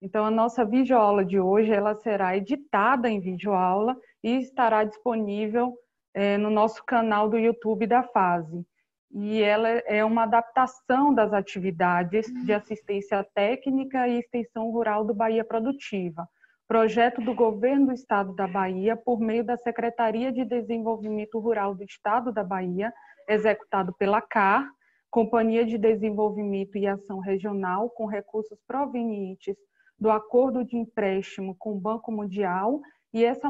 Então, a nossa videoaula de hoje ela será editada em videoaula e estará disponível no nosso canal do YouTube da FASE. E ela é uma adaptação das atividades de assistência técnica e extensão rural do Bahia Produtiva, projeto do Governo do Estado da Bahia por meio da Secretaria de Desenvolvimento Rural do Estado da Bahia, executado pela CAR, Companhia de Desenvolvimento e Ação Regional, com recursos provenientes do Acordo de Empréstimo com o Banco Mundial, e essa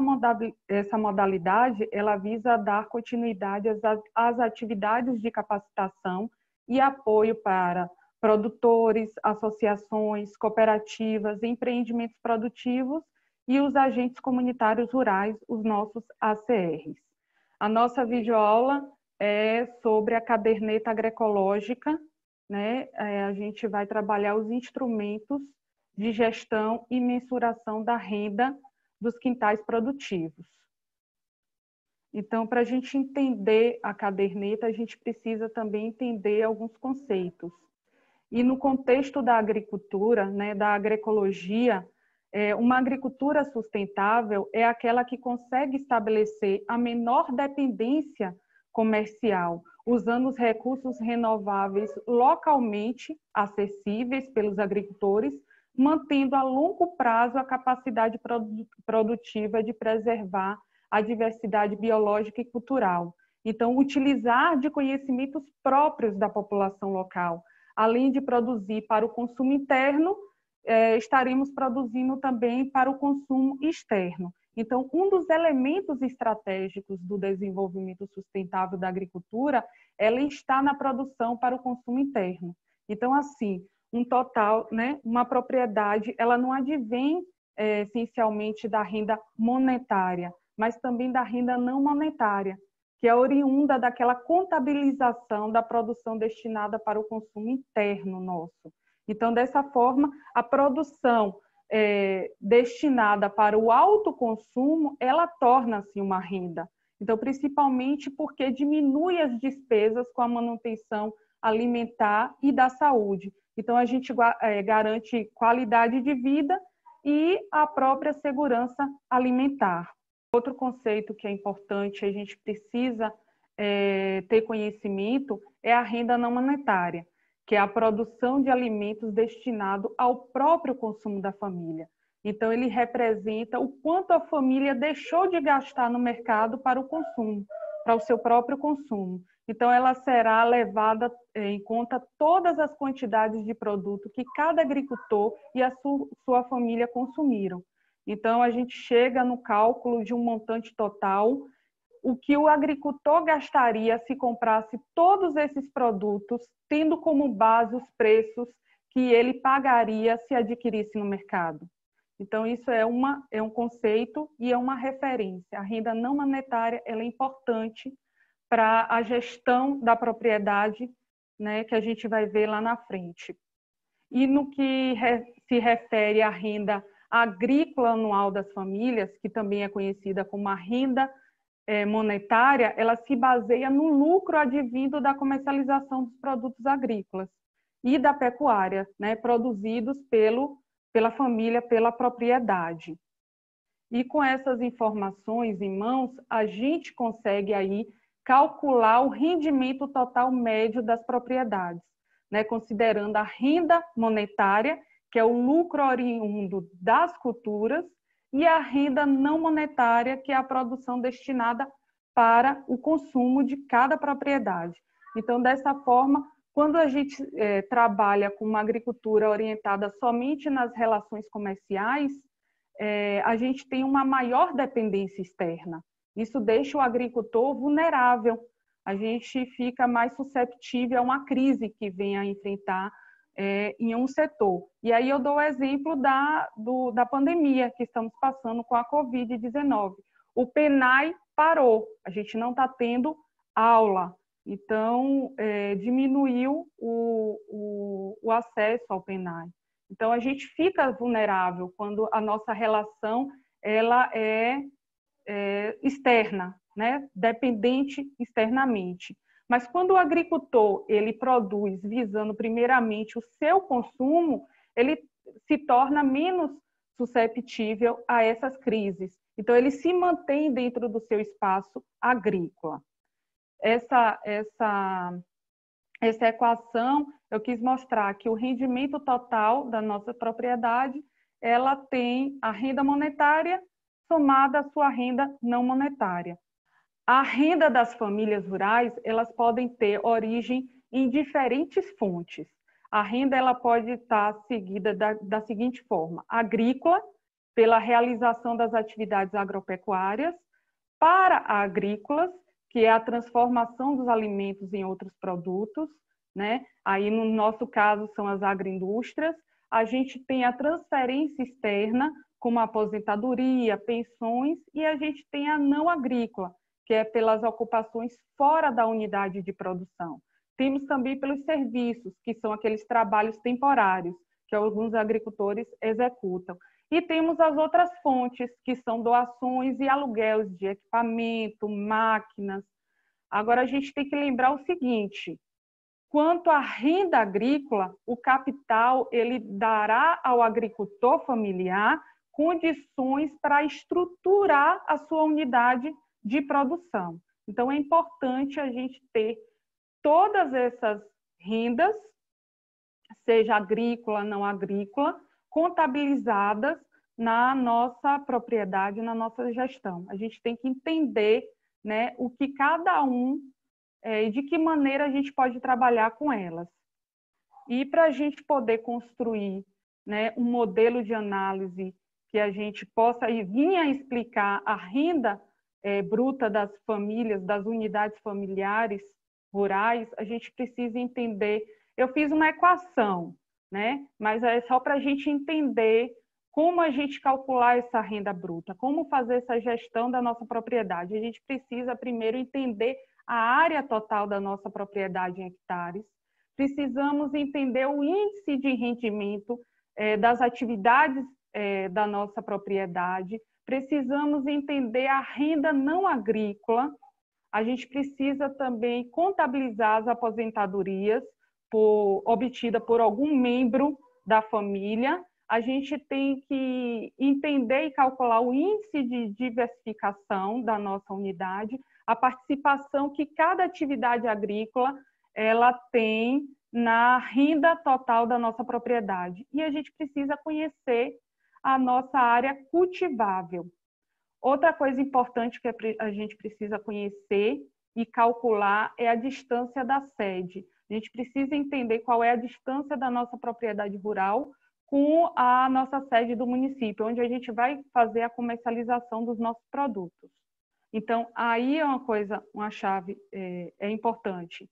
modalidade ela visa dar continuidade às atividades de capacitação e apoio para produtores, associações, cooperativas, empreendimentos produtivos e os agentes comunitários rurais, os nossos ACRs. A nossa videoaula é sobre a caderneta agroecológica, né? A gente vai trabalhar os instrumentos de gestão e mensuração da renda dos quintais produtivos. Então, para a gente entender a caderneta, a gente precisa também entender alguns conceitos. E no contexto da agricultura, né, da agroecologia, uma agricultura sustentável é aquela que consegue estabelecer a menor dependência comercial, usando os recursos renováveis localmente acessíveis pelos agricultores, mantendo a longo prazo a capacidade produtiva de preservar a diversidade biológica e cultural. Então, utilizar de conhecimentos próprios da população local, além de produzir para o consumo interno, estaremos produzindo também para o consumo externo. Então, um dos elementos estratégicos do desenvolvimento sustentável da agricultura, ela está na produção para o consumo interno. Então, assim, um total, né, uma propriedade, ela não advém essencialmente da renda monetária, mas também da renda não monetária, que é oriunda daquela contabilização da produção destinada para o consumo interno nosso. Então, dessa forma, a produção destinada para o autoconsumo, ela torna-se uma renda. Então, principalmente porque diminui as despesas com a manutenção alimentar e da saúde. Então, a gente garante qualidade de vida e a própria segurança alimentar. Outro conceito que é importante, a gente precisa ter conhecimento, é a renda não monetária, que é a produção de alimentos destinado ao próprio consumo da família. Então, ele representa o quanto a família deixou de gastar no mercado para o consumo, para o seu próprio consumo. Então, ela será levada em conta todas as quantidades de produto que cada agricultor e a sua família consumiram. Então, a gente chega no cálculo de um montante total, o que o agricultor gastaria se comprasse todos esses produtos, tendo como base os preços que ele pagaria se adquirisse no mercado. Então, isso é um conceito e é uma referência. A renda não monetária ela é importante para a gestão da propriedade, né, que a gente vai ver lá na frente. E no que se refere à renda agrícola anual das famílias, que também é conhecida como a renda monetária, ela se baseia no lucro advindo da comercialização dos produtos agrícolas e da pecuária, né, produzidos pela família, pela propriedade. E com essas informações em mãos, a gente consegue aí calcular o rendimento total médio das propriedades, né, considerando a renda monetária, que é o lucro oriundo das culturas, e a renda não monetária, que é a produção destinada para o consumo de cada propriedade. Então, dessa forma, quando a gente trabalha com uma agricultura orientada somente nas relações comerciais, a gente tem uma maior dependência externa. Isso deixa o agricultor vulnerável. A gente fica mais susceptível a uma crise que venha a enfrentar em um setor. E aí eu dou o exemplo da pandemia que estamos passando com a Covid-19. O PENAI parou, a gente não está tendo aula, então diminuiu o acesso ao PENAI. Então a gente fica vulnerável quando a nossa relação ela é externa, né? Dependente externamente. Mas quando o agricultor ele produz visando primeiramente o seu consumo, ele se torna menos susceptível a essas crises. Então, ele se mantém dentro do seu espaço agrícola. Essa equação, eu quis mostrar que o rendimento total da nossa propriedade, ela tem a renda monetária somada à sua renda não monetária. A renda das famílias rurais, elas podem ter origem em diferentes fontes. A renda ela pode estar seguida da seguinte forma: agrícola, pela realização das atividades agropecuárias, para agrícolas, que é a transformação dos alimentos em outros produtos, né? Aí, no nosso caso, são as agroindústrias. A gente tem a transferência externa, como a aposentadoria, pensões, e a gente tem a não agrícola, que é pelas ocupações fora da unidade de produção. Temos também pelos serviços, que são aqueles trabalhos temporários, que alguns agricultores executam. E temos as outras fontes, que são doações e aluguéis de equipamento, máquinas. Agora, a gente tem que lembrar o seguinte: quanto à renda agrícola, o capital ele dará ao agricultor familiar condições para estruturar a sua unidade de produção. Então, é importante a gente ter todas essas rendas, seja agrícola, não agrícola, contabilizadas na nossa propriedade, na nossa gestão. A gente tem que entender, né, o que cada um e de que maneira a gente pode trabalhar com elas. E para a gente poder construir, né, um modelo de análise que a gente possa vir a explicar a renda bruta das famílias, das unidades familiares rurais, a gente precisa entender. Eu fiz uma equação, né, mas é só para a gente entender como a gente calcular essa renda bruta, como fazer essa gestão da nossa propriedade. A gente precisa primeiro entender a área total da nossa propriedade em hectares, precisamos entender o índice de rendimento das atividades da nossa propriedade, precisamos entender a renda não agrícola, a gente precisa também contabilizar as aposentadorias obtidas por algum membro da família, a gente tem que entender e calcular o índice de diversificação da nossa unidade, a participação que cada atividade agrícola ela tem na renda total da nossa propriedade. E a gente precisa conhecer a nossa área cultivável. Outra coisa importante que a gente precisa conhecer e calcular é a distância da sede. A gente precisa entender qual é a distância da nossa propriedade rural com a nossa sede do município, onde a gente vai fazer a comercialização dos nossos produtos. Então, aí é uma chave importante.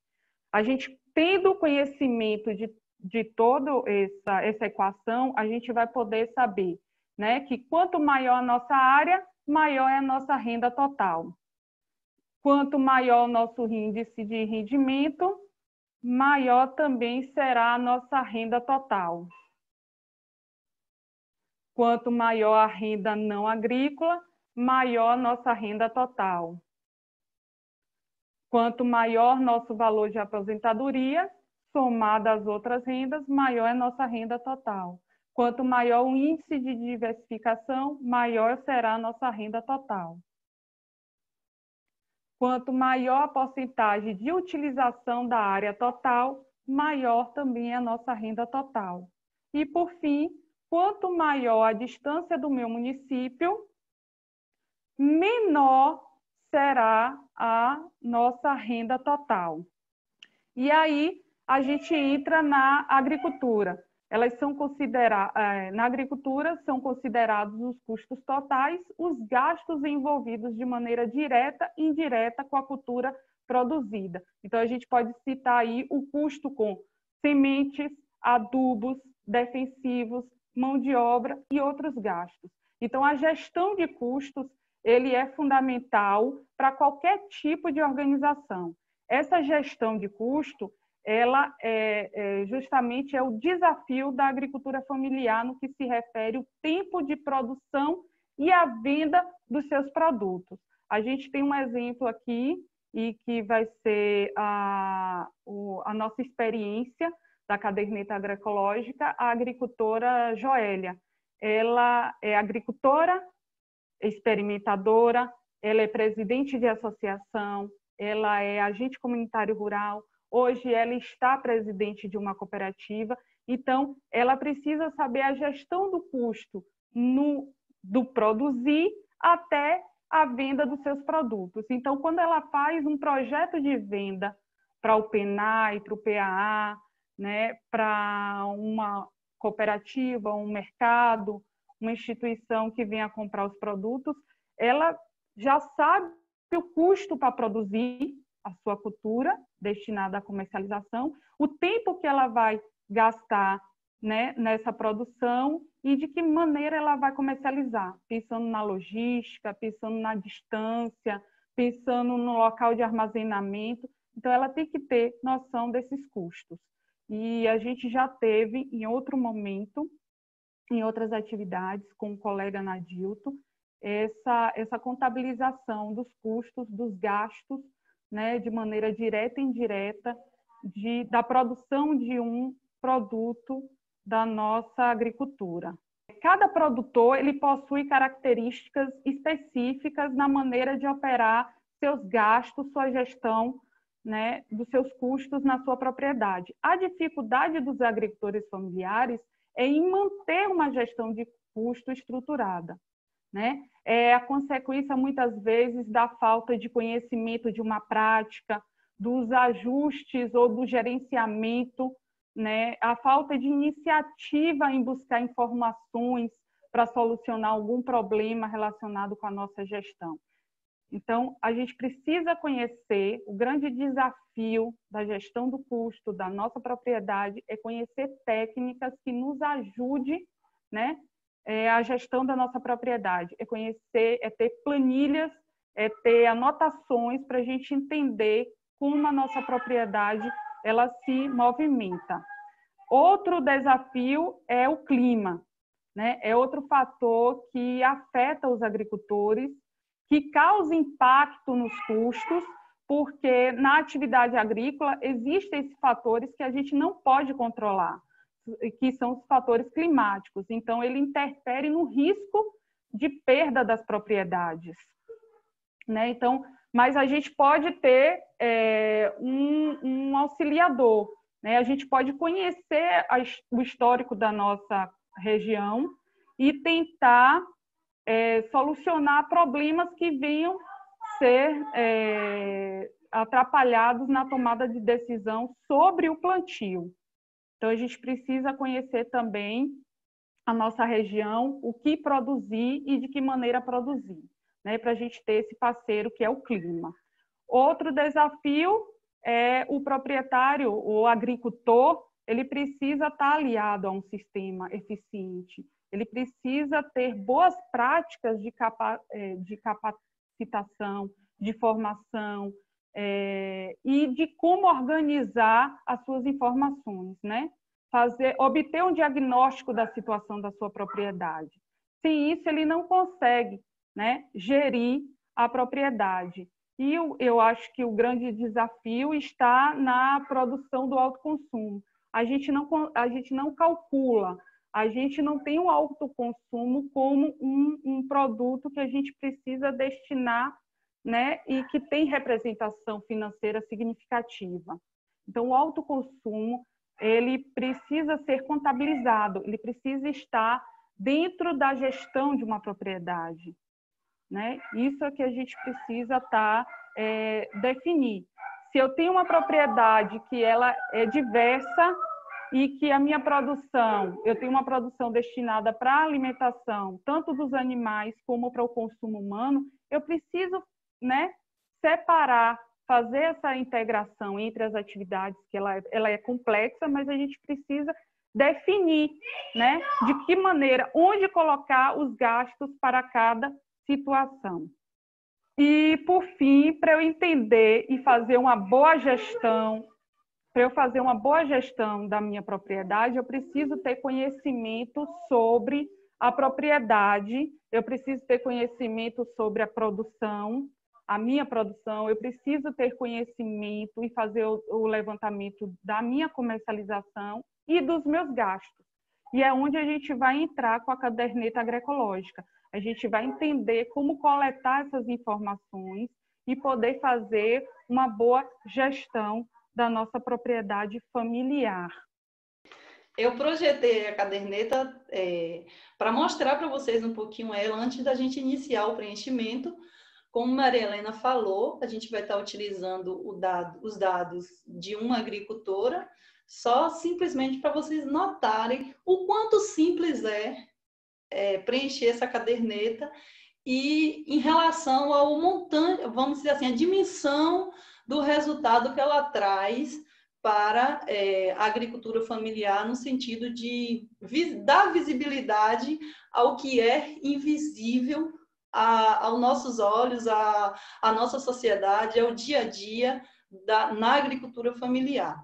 A gente, tendo conhecimento de toda essa equação, a gente vai poder saber, né, que quanto maior a nossa área, maior é a nossa renda total. Quanto maior o nosso índice de rendimento, maior também será a nossa renda total. Quanto maior a renda não agrícola, maior a nossa renda total. Quanto maior nosso valor de aposentadoria, somado às outras rendas, maior é a nossa renda total. Quanto maior o índice de diversificação, maior será a nossa renda total. Quanto maior a porcentagem de utilização da área total, maior também é a nossa renda total. E, por fim, quanto maior a distância do meu município, menor será a nossa renda total. E aí a gente entra na agricultura. Elas são na agricultura são considerados os custos totais, os gastos envolvidos de maneira direta e indireta com a cultura produzida. Então a gente pode citar aí o custo com sementes, adubos, defensivos, mão de obra e outros gastos. Então a gestão de custos ele é fundamental para qualquer tipo de organização. Essa gestão de custo, ela justamente é o desafio da agricultura familiar no que se refere ao tempo de produção e a venda dos seus produtos. A gente tem um exemplo aqui, e que vai ser a nossa experiência da caderneta agroecológica, a agricultora Joélia. Ela é agricultora, experimentadora, ela é presidente de associação, ela é agente comunitário rural, hoje ela está presidente de uma cooperativa, então ela precisa saber a gestão do custo do produzir até a venda dos seus produtos. Então, quando ela faz um projeto de venda para o PENAI, para o PAA, né, para uma cooperativa, um mercado, uma instituição que venha comprar os produtos, ela já sabe o custo para produzir a sua cultura destinada à comercialização, o tempo que ela vai gastar, né, nessa produção e de que maneira ela vai comercializar, pensando na logística, pensando na distância, pensando no local de armazenamento. Então, ela tem que ter noção desses custos. E a gente já teve, em outro momento, em outras atividades, com o colega Nadilto, essa contabilização dos custos, dos gastos, né, de maneira direta e indireta, da produção de um produto da nossa agricultura. Cada produtor ele possui características específicas na maneira de operar seus gastos, sua gestão, né, dos seus custos na sua propriedade. A dificuldade dos agricultores familiares é em manter uma gestão de custo estruturada, né? É a consequência, muitas vezes, da falta de conhecimento de uma prática, dos ajustes ou do gerenciamento, né? A falta de iniciativa em buscar informações para solucionar algum problema relacionado com a nossa gestão. Então, a gente precisa conhecer, o grande desafio da gestão do custo da nossa propriedade é conhecer técnicas que nos ajudem, né, a gestão da nossa propriedade, é conhecer, é ter planilhas, é ter anotações para a gente entender como a nossa propriedade ela se movimenta. Outro desafio é o clima, né? É outro fator que afeta os agricultores, que causa impacto nos custos, porque na atividade agrícola existem esses fatores que a gente não pode controlar, que são os fatores climáticos. Então, ele interfere no risco de perda das propriedades, né? Então, mas a gente pode ter um auxiliador, né? A gente pode conhecer o histórico da nossa região e tentar solucionar problemas que venham ser atrapalhados na tomada de decisão sobre o plantio. Então, a gente precisa conhecer também a nossa região, o que produzir e de que maneira produzir, né? Para a gente ter esse parceiro que é o clima. Outro desafio é o proprietário, o agricultor, ele precisa estar aliado a um sistema eficiente, ele precisa ter boas práticas de capacitação, de formação e de como organizar as suas informações, né? Obter um diagnóstico da situação da sua propriedade. Sem isso, ele não consegue, né, gerir a propriedade. E eu acho que o grande desafio está na produção do autoconsumo. A gente não calcula, a gente não tem o autoconsumo como um produto que a gente precisa destinar, né, e que tem representação financeira significativa. Então, o autoconsumo ele precisa ser contabilizado, ele precisa estar dentro da gestão de uma propriedade, né? Isso é que a gente precisa definir. Se eu tenho uma propriedade que ela é diversa e que a minha produção, eu tenho uma produção destinada para a alimentação, tanto dos animais como para o consumo humano, eu preciso, né, separar, fazer essa integração entre as atividades, que ela é complexa, mas a gente precisa definir, né, de que maneira, onde colocar os gastos para cada situação. E, por fim, para eu entender e fazer uma boa gestão, para eu fazer uma boa gestão da minha propriedade, eu preciso ter conhecimento sobre a propriedade, eu preciso ter conhecimento sobre a produção, a minha produção, eu preciso ter conhecimento e fazer o levantamento da minha comercialização e dos meus gastos. E é onde a gente vai entrar com a caderneta agroecológica. A gente vai entender como coletar essas informações e poder fazer uma boa gestão da nossa propriedade familiar. Eu projetei a caderneta para mostrar para vocês um pouquinho ela antes da gente iniciar o preenchimento. Como Maria Helena falou, a gente vai estar utilizando os dados de uma agricultora, só simplesmente para vocês notarem o quanto simples é preencher essa caderneta e em relação ao montante, vamos dizer assim, a dimensão do resultado que ela traz para a agricultura familiar, no sentido de dar visibilidade ao que é invisível aos nossos olhos, à nossa sociedade, ao dia a dia na agricultura familiar.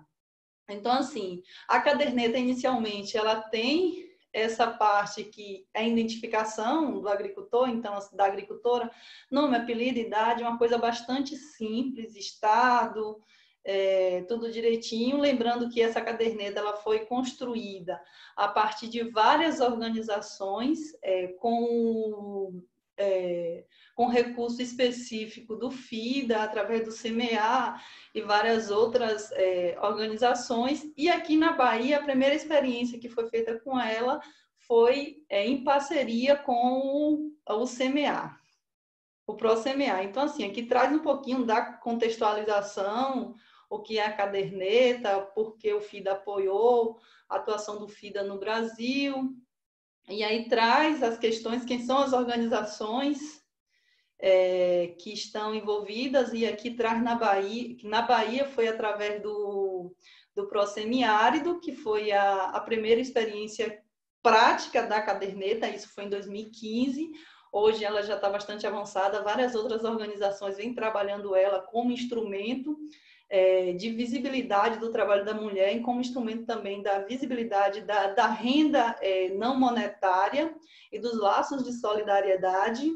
Então, assim, a caderneta, inicialmente, ela tem essa parte que é a identificação do agricultor, então, da agricultora, nome, apelido, idade, uma coisa bastante simples, estado, tudo direitinho. Lembrando que essa caderneta ela foi construída a partir de várias organizações com recurso específico do FIDA, através do CMEA e várias outras organizações. E aqui na Bahia, a primeira experiência que foi feita com ela foi em parceria com o CMEA, o ProCMEA. Então, assim, aqui traz um pouquinho da contextualização, o que é a caderneta, por que o FIDA apoiou a atuação do FIDA no Brasil. E aí traz as questões, quem são as organizações que estão envolvidas, e aqui traz na Bahia, que na Bahia foi através do ProSemiárido, que foi a primeira experiência prática da caderneta, isso foi em 2015, hoje ela já está bastante avançada, várias outras organizações vêm trabalhando ela como instrumento de visibilidade do trabalho da mulher e como instrumento também da visibilidade da renda não monetária e dos laços de solidariedade.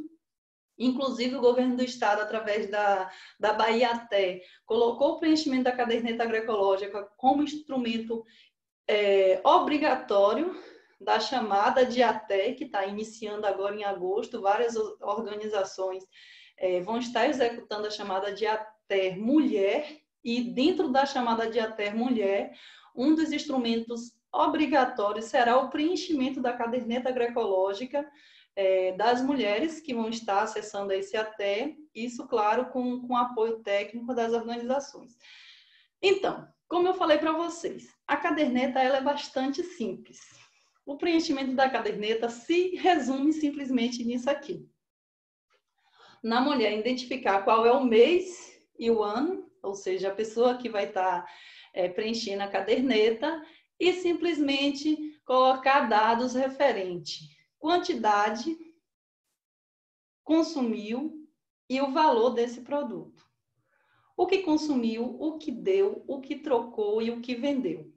Inclusive, o governo do estado, através da Bahia Até, colocou o preenchimento da caderneta agroecológica como instrumento obrigatório da chamada de ATE, que está iniciando agora em agosto. Várias organizações vão estar executando a chamada de ATE Mulher, e dentro da chamada de ATE Mulher, um dos instrumentos obrigatórios será o preenchimento da caderneta agroecológica das mulheres que vão estar acessando esse ATE, isso, claro, com apoio técnico das organizações. Então, como eu falei para vocês, a caderneta ela é bastante simples. O preenchimento da caderneta se resume simplesmente nisso aqui. Na mulher, identificar qual é o mês e o ano, ou seja, a pessoa que vai estar preenchendo a caderneta, e simplesmente colocar dados referentes: quantidade, consumiu e o valor desse produto. O que consumiu, o que deu, o que trocou e o que vendeu.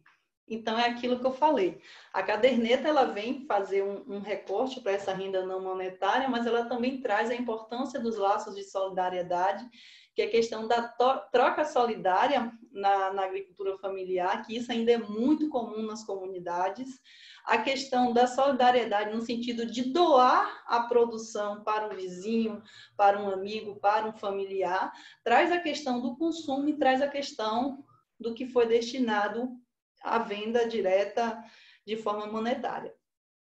Então, é aquilo que eu falei. A caderneta ela vem fazer um recorte para essa renda não monetária, mas ela também traz a importância dos laços de solidariedade, que é a questão da troca solidária na agricultura familiar, que isso ainda é muito comum nas comunidades. A questão da solidariedade no sentido de doar a produção para um vizinho, para um amigo, para um familiar, traz a questão do consumo e traz a questão do que foi destinado à venda direta de forma monetária.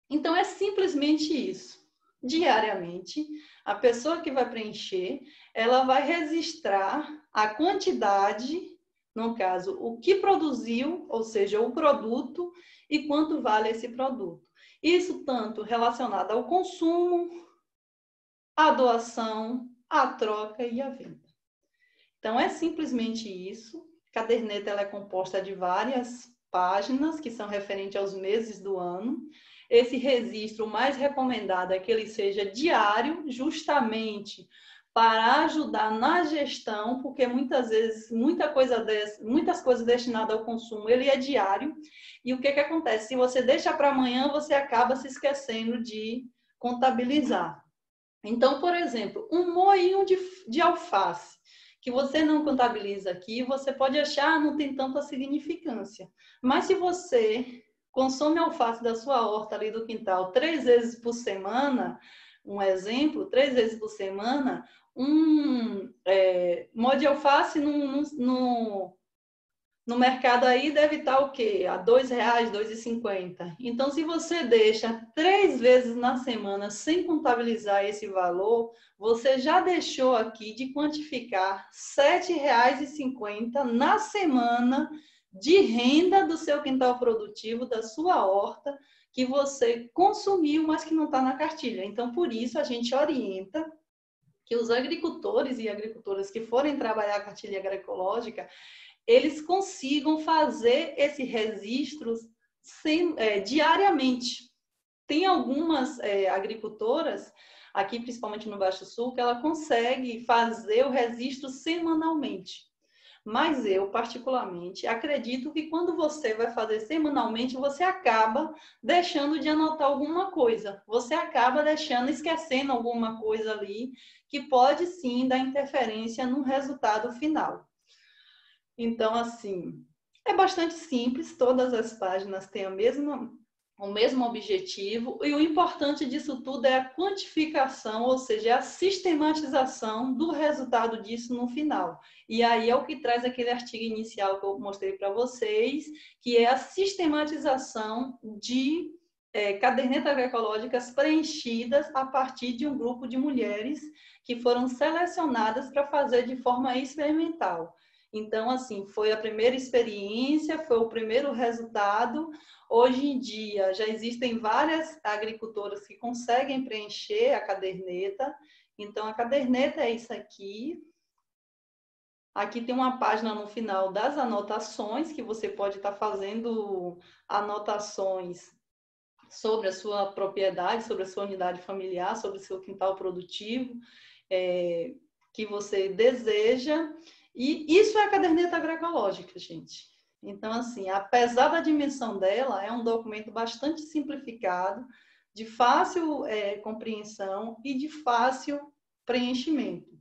Então, é simplesmente isso. Diariamente, a pessoa que vai preencher, ela vai registrar a quantidade, no caso, o que produziu, ou seja, o produto, e quanto vale esse produto. Isso tanto relacionado ao consumo, à doação, à troca e à venda. Então, é simplesmente isso. A caderneta ela é composta de várias páginas que são referentes aos meses do ano. Esse registro, o mais recomendado é que ele seja diário, justamente para ajudar na gestão, porque muitas vezes muitas coisas destinadas ao consumo, ele é diário. E o que acontece? Se você deixa para amanhã, você acaba se esquecendo de contabilizar. Então, por exemplo, um moinho de alface, que você não contabiliza aqui, você pode achar não tem tanta significância. Mas se você consome alface da sua horta ali do quintal 3 vezes por semana, um exemplo, 3 vezes por semana, mó de alface no mercado aí deve estar o quê? A R$ 2,00, R$ 2,50. Então, se você deixa 3 vezes na semana sem contabilizar esse valor, você já deixou aqui de quantificar R$ 7,50 na semana de renda do seu quintal produtivo, da sua horta, que você consumiu, mas que não está na cartilha. Então, por isso, a gente orienta que os agricultores e agricultoras que forem trabalhar a cartilha agroecológica, eles consigam fazer esse registro diariamente. Tem algumas agricultoras, aqui principalmente no Baixo Sul, que ela consegue fazer o registro semanalmente. Mas eu, particularmente, acredito que quando você vai fazer semanalmente, você acaba deixando de anotar alguma coisa. Você acaba esquecendo alguma coisa ali, que pode sim dar interferência no resultado final. Então, assim, é bastante simples, todas as páginas têm o mesmo objetivo, e o importante disso tudo é a quantificação, ou seja, a sistematização do resultado disso no final. E aí é o que traz aquele artigo inicial que eu mostrei para vocês, que é a sistematização de cadernetas agroecológicas preenchidas a partir de um grupo de mulheres que foram selecionadas para fazer de forma experimental. Então, assim, foi a primeira experiência, foi o primeiro resultado. Hoje em dia, já existem várias agricultoras que conseguem preencher a caderneta. Então, a caderneta é isso aqui. Aqui tem uma página no final das anotações, que você pode estar fazendo anotações sobre a sua propriedade, sobre a sua unidade familiar, sobre o seu quintal produtivo, que você deseja. E isso é a caderneta agroecológica, gente. Então, assim, apesar da dimensão dela, é um documento bastante simplificado, de fácil compreensão e de fácil preenchimento.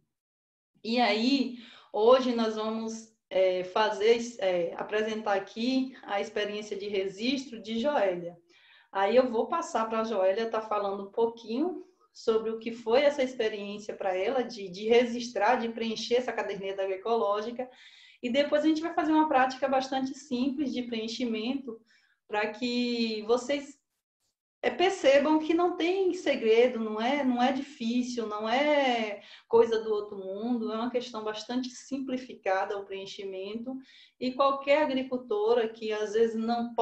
E aí, hoje nós vamos apresentar aqui a experiência de registro de Joélia. Aí eu vou passar para a Joélia estar falando um pouquinho sobre o que foi essa experiência para ela de registrar, de preencher essa caderneta agroecológica, e depois a gente vai fazer uma prática bastante simples de preenchimento para que vocês percebam que não tem segredo, não é difícil, não é coisa do outro mundo, é uma questão bastante simplificada o preenchimento, e qualquer agricultora que às vezes não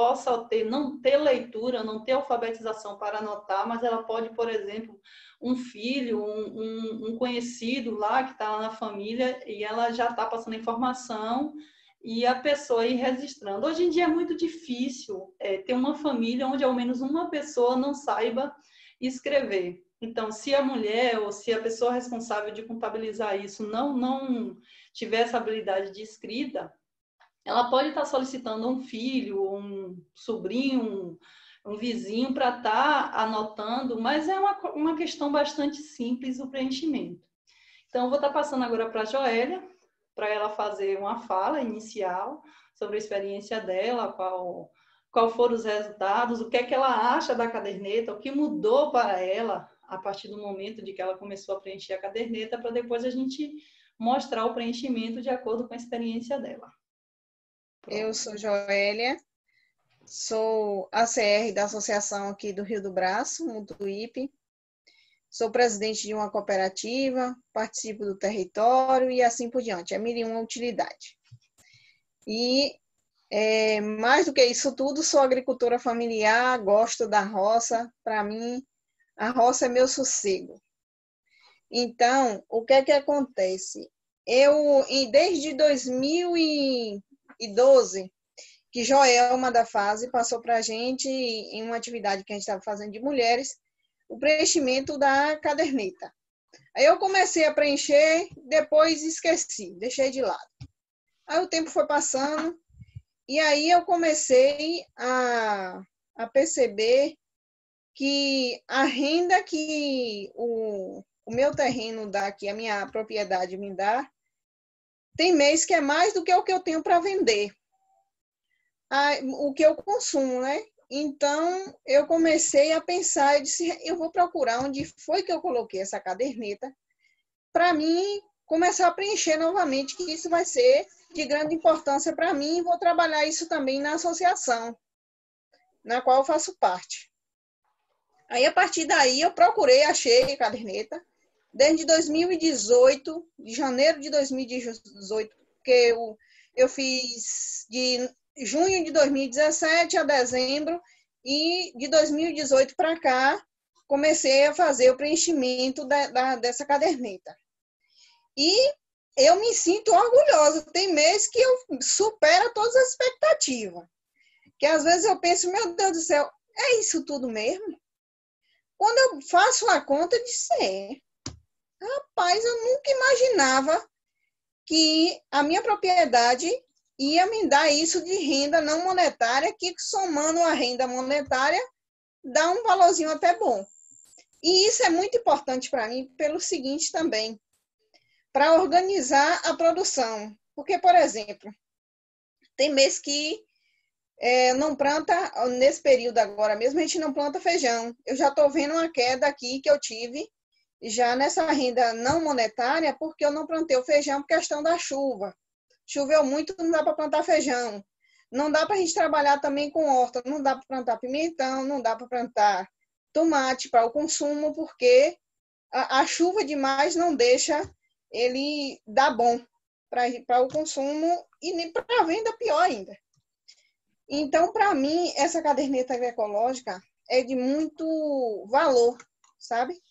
ter leitura, não ter alfabetização para anotar, mas ela pode, por exemplo, um filho, um conhecido lá que está lá na família e ela já está passando informação e a pessoa ir registrando. Hoje em dia é muito difícil ter uma família onde ao menos uma pessoa não saiba escrever. Então, se a mulher ou se a pessoa responsável de contabilizar isso não tiver essa habilidade de escrita, ela pode estar solicitando um filho, um sobrinho, um vizinho para estar anotando, mas é uma questão bastante simples o preenchimento. Então, eu vou estar passando agora para a Joélia, para ela fazer uma fala inicial sobre a experiência dela, qual foram os resultados, o que é que ela acha da caderneta, o que mudou para ela a partir do momento de que ela começou a preencher a caderneta, para depois a gente mostrar o preenchimento de acordo com a experiência dela. Pronto. Eu sou Joélia, sou ACR da Associação aqui do Rio do Braço, Mutuípe. Sou presidente de uma cooperativa, participo do território e assim por diante. É mil e uma utilidade. E, mais do que isso tudo, sou agricultora familiar, gosto da roça. Para mim, a roça é meu sossego. Então, o que é que acontece? Desde 2012, que Joelma da Fase passou para a gente, em uma atividade que a gente estava fazendo de mulheres, o preenchimento da caderneta. Aí eu comecei a preencher, depois esqueci, deixei de lado. Aí o tempo foi passando, e aí eu comecei a perceber que a renda que o meu terreno dá, que a minha propriedade me dá, tem mês que é mais do que o que eu tenho para vender, o que eu consumo, né? Então, eu comecei a pensar, eu disse, eu vou procurar onde foi que eu coloquei essa caderneta, para mim começar a preencher novamente, que isso vai ser de grande importância para mim, e vou trabalhar isso também na associação, na qual eu faço parte. Aí, a partir daí, eu procurei, achei a caderneta, desde 2018, de janeiro de 2018, porque eu fiz de junho de 2017 a dezembro, e de 2018 para cá, comecei a fazer o preenchimento dessa caderneta. E eu me sinto orgulhosa. Tem mês que eu supero todas as expectativas. Que às vezes eu penso, meu Deus do céu, é isso tudo mesmo? Quando eu faço a conta, eu disse, rapaz, eu nunca imaginava que a minha propriedade ia me dar isso de renda não monetária, que somando a renda monetária, dá um valorzinho até bom. E isso é muito importante para mim pelo seguinte também, para organizar a produção. Porque, por exemplo, tem mês que não planta, nesse período agora mesmo, a gente não planta feijão. Eu já estou vendo uma queda aqui que eu tive já nessa renda não monetária, porque eu não plantei o feijão por questão da chuva. Choveu muito, não dá para plantar feijão. Não dá para a gente trabalhar também com horta, não dá para plantar pimentão, não dá para plantar tomate para o consumo, porque a chuva demais não deixa ele dar bom para o consumo e nem para a venda, pior ainda. Então, para mim, essa caderneta agroecológica é de muito valor, sabe?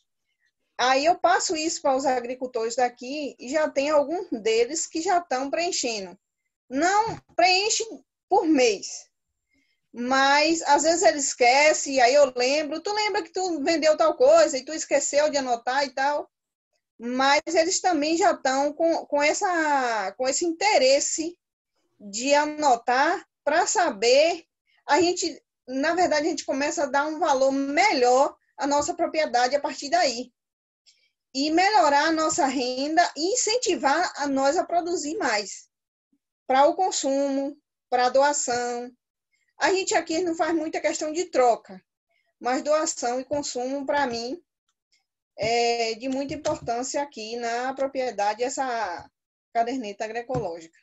Aí eu passo isso para os agricultores daqui e já tem alguns deles que já estão preenchendo. Não preenche por mês, mas às vezes ele esquece, e aí eu lembro, tu lembra que tu vendeu tal coisa e tu esqueceu de anotar e tal, mas eles também já estão com esse interesse de anotar para saber, na verdade, a gente começa a dar um valor melhor à nossa propriedade a partir daí. E melhorar a nossa renda e incentivar a nós a produzir mais. Para o consumo, para a doação. A gente aqui não faz muita questão de troca, mas doação e consumo, para mim, é de muita importância aqui na propriedade, essa caderneta agroecológica.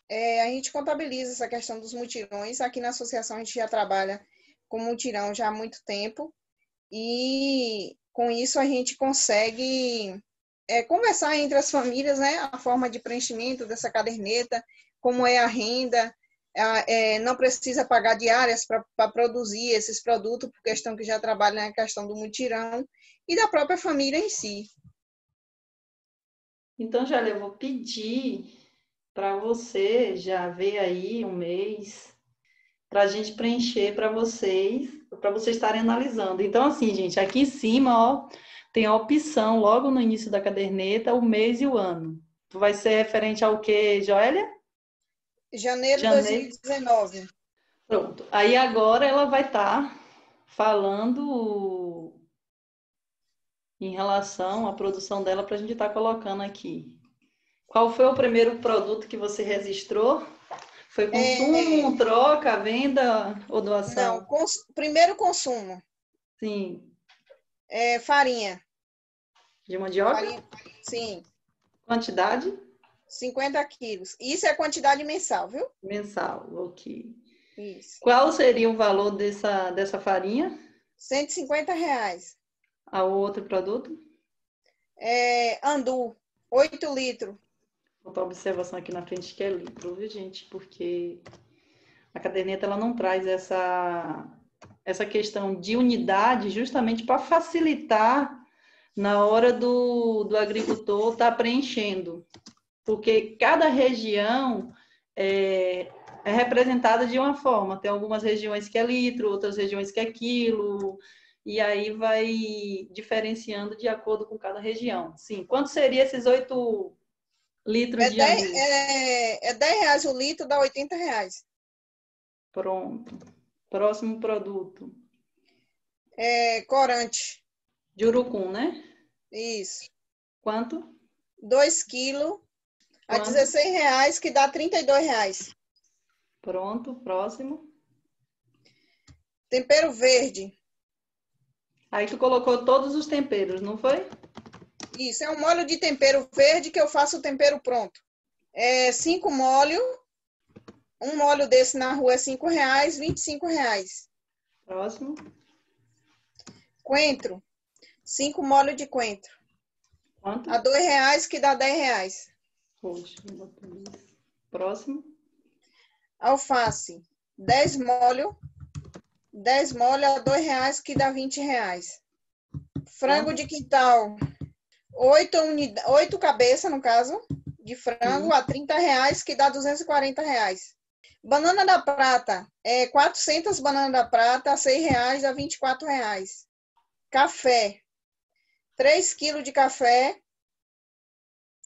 A gente contabiliza essa questão dos mutirões. Aqui na associação a gente já trabalha com mutirão já há muito tempo e com isso a gente consegue conversar entre as famílias, né, a forma de preenchimento dessa caderneta, como é a renda, não precisa pagar diárias para produzir esses produtos, por questão que já trabalha na questão do mutirão e da própria família em si. Então, já eu vou pedir para você já ver aí um mês para a gente preencher para vocês estarem analisando. Então, assim, gente, aqui em cima, ó, tem a opção, logo no início da caderneta, o mês e o ano. Vai ser referente ao quê, Joélia? Janeiro de 2019. Pronto. Aí agora ela vai estar falando em relação à produção dela para a gente estar colocando aqui. Qual foi o primeiro produto que você registrou? Foi consumo, troca, venda ou doação? Não, primeiro consumo. Sim. Farinha. De mandioca? Farinha, sim. Quantidade? 50 quilos. Isso é quantidade mensal, viu? Mensal, ok. Isso. Qual seria o valor dessa farinha? R$150. A outro produto? Andu, 8 litros. Vou botar observação aqui na frente que é litro, viu, gente? Porque a caderneta ela não traz essa questão de unidade justamente para facilitar na hora do agricultor estar preenchendo. Porque cada região é representada de uma forma. Tem algumas regiões que é litro, outras regiões que é quilo, e aí vai diferenciando de acordo com cada região. Sim, quanto seria esses 8 litros de angu? É R$10 o litro, dá R$80. Pronto. Próximo produto. Corante. De urucum, né? Isso. Quanto? 2 quilos a Quanto? R$16, que dá R$32. Pronto, próximo. Tempero verde. Aí tu colocou todos os temperos, não foi? Isso, é um molho de tempero verde que eu faço o tempero pronto. 5 molhos. Um molho desse na rua é R$5, R$25. Próximo. Coentro. 5 molhos de coentro. Quanto? A R$2, que dá R$10. Poxa, não botei isso. Próximo. Alface. 10 molhos. 10 molhos a R$2, que dá R$20. Frango de quintal. 8 cabeças, no caso, de frango a R$30, que dá R$240. Banana da prata. 400 bananas da prata a R$6, dá R$24. Café. 3 quilos de café.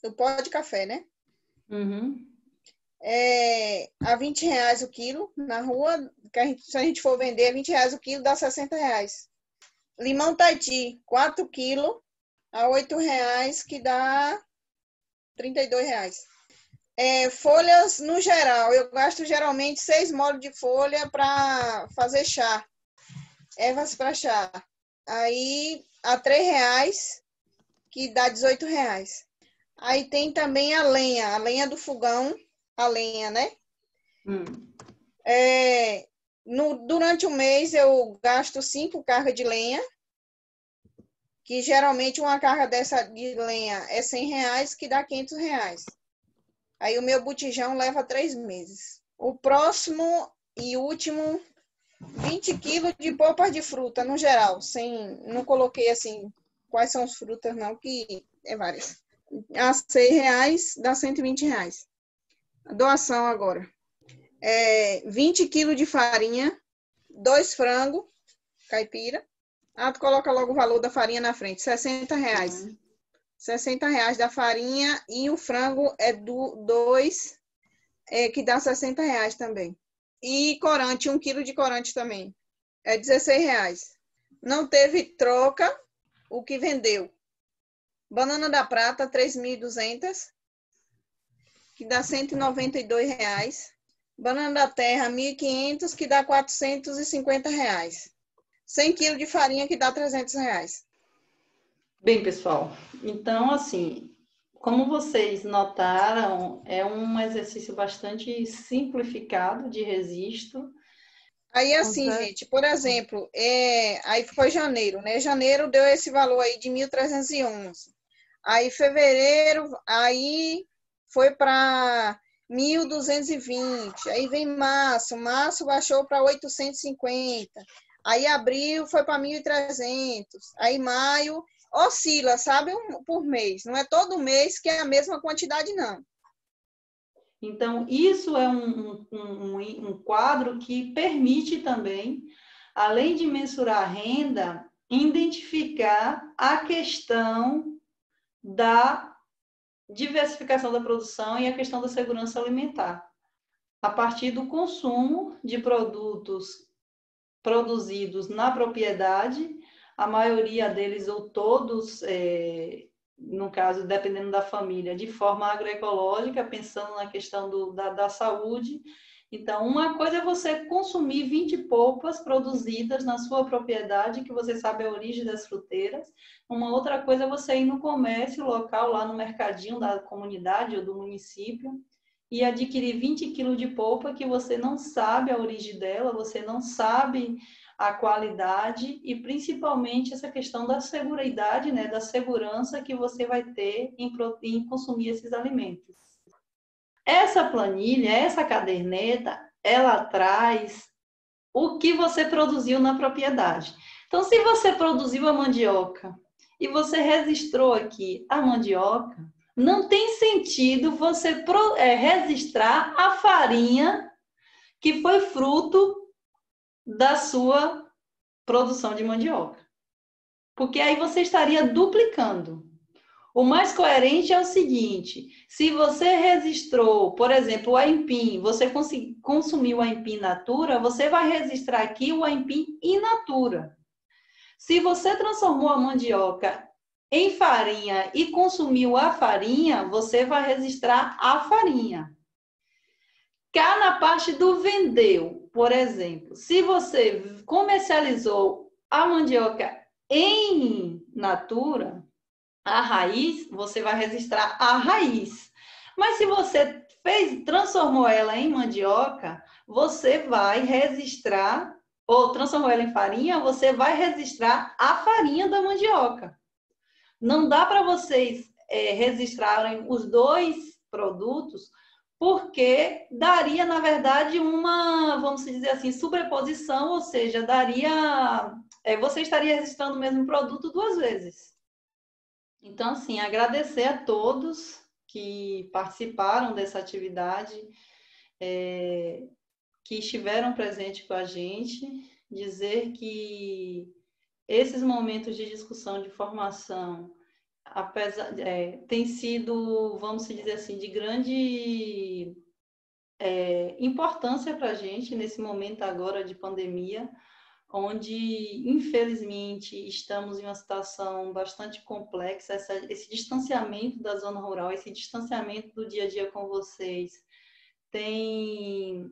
Do pó de café, né? Uhum. A R$20 o quilo na rua. Se a gente for vender, R$20 o quilo, dá R$60. Limão Tahiti, 4 quilos a R$8, que dá R$32. Folhas no geral, eu gasto geralmente 6 molhos de folha para fazer chá. Ervas para chá. Aí a R$3, que dá R$18. Aí tem também a lenha do fogão, a lenha, né? Durante o mês eu gasto 5 cargas de lenha, que geralmente uma carga dessa de lenha é R$100, que dá R$500. Aí o meu botijão leva 3 meses. O próximo e último, 20 quilos de polpas de fruta, no geral. Não coloquei assim quais são as frutas, não, que é várias. A R$6 dá R$120. A doação agora. 20 quilos de farinha, 2 frangos, caipira. Tu coloca logo o valor da farinha na frente, R$60. R$60 da farinha e o frango é 2, que dá R$60 também. E corante, 1 quilo de corante também. É R$16. Não teve troca, o que vendeu. Banana da prata, 3.200, que dá R$192. Banana da terra, 1.500, que dá R$450. 100 quilos de farinha, que dá R$300. Bem, pessoal, então, assim, como vocês notaram, é um exercício bastante simplificado de registro. Aí, assim, gente, por exemplo, aí foi janeiro, né? Janeiro deu esse valor aí de 1.311. Aí, fevereiro, aí foi para 1.220. Aí vem março baixou para 850. Aí, abril foi para 1.300. Aí, maio oscila, sabe, por mês. Não é todo mês que é a mesma quantidade, não. Então, isso é um quadro que permite também, além de mensurar a renda, identificar a questão da diversificação da produção e a questão da segurança alimentar, a partir do consumo de produtos produzidos na propriedade, a maioria deles ou todos, no caso, dependendo da família, de forma agroecológica, pensando na questão da saúde. Então, uma coisa é você consumir 20 polpas produzidas na sua propriedade, que você sabe a origem das fruteiras. Uma outra coisa é você ir no comércio local, lá no mercadinho da comunidade ou do município, e adquirir 20 quilos de polpa que você não sabe a origem dela, você não sabe a qualidade e principalmente essa questão da seguridade, né, da segurança que você vai ter em consumir esses alimentos. Essa planilha, essa caderneta, ela traz o que você produziu na propriedade. Então, se você produziu a mandioca e você registrou aqui a mandioca, não tem sentido você registrar a farinha que foi fruto da sua produção de mandioca. Porque aí você estaria duplicando. O mais coerente é o seguinte: se você registrou, por exemplo, o aipim, você consumiu o aipim natura, você vai registrar aqui o aipim in natura. Se você transformou a mandioca em farinha e consumiu a farinha, você vai registrar a farinha. Cá na parte do vendeu, por exemplo, se você comercializou a mandioca em natura, a raiz, você vai registrar a raiz. Mas se você transformou ela em mandioca, você vai registrar, ou transformou ela em farinha, você vai registrar a farinha da mandioca. Não dá para vocês registrarem os dois produtos, porque daria, na verdade, uma, vamos dizer assim, sobreposição, ou seja, você estaria registrando o mesmo produto duas vezes. Então, assim, agradecer a todos que participaram dessa atividade, que estiveram presentes com a gente, dizer que esses momentos de discussão, de formação, tem sido, vamos dizer assim, de grande importância para a gente nesse momento agora de pandemia, onde, infelizmente, estamos em uma situação bastante complexa. Esse distanciamento da zona rural, esse distanciamento do dia a dia com vocês tem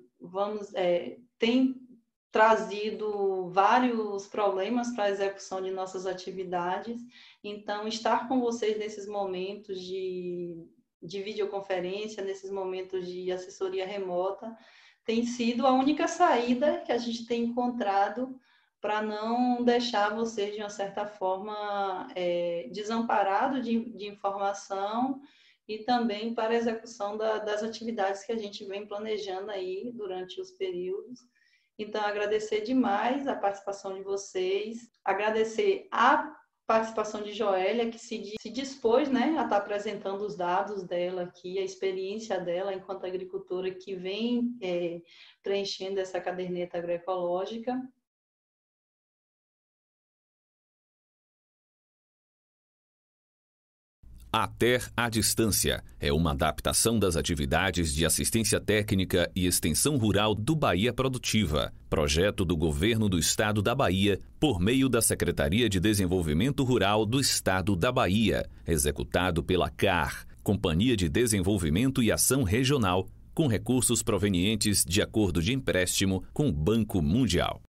trazido vários problemas para a execução de nossas atividades. Então, estar com vocês nesses momentos de videoconferência, nesses momentos de assessoria remota, tem sido a única saída que a gente tem encontrado para não deixar vocês, de uma certa forma, desamparados de informação, e também para a execução das atividades que a gente vem planejando aí durante os períodos. Então, agradecer demais a participação de vocês, agradecer a participação de Joélia, que se dispôs, né, a estar apresentando os dados dela aqui, a experiência dela enquanto agricultora que vem preenchendo essa caderneta agroecológica. ATER à Distância é uma adaptação das atividades de assistência técnica e extensão rural do Bahia Produtiva, projeto do Governo do Estado da Bahia, por meio da Secretaria de Desenvolvimento Rural do Estado da Bahia, executado pela CAR, Companhia de Desenvolvimento e Ação Regional, com recursos provenientes de acordo de empréstimo com o Banco Mundial.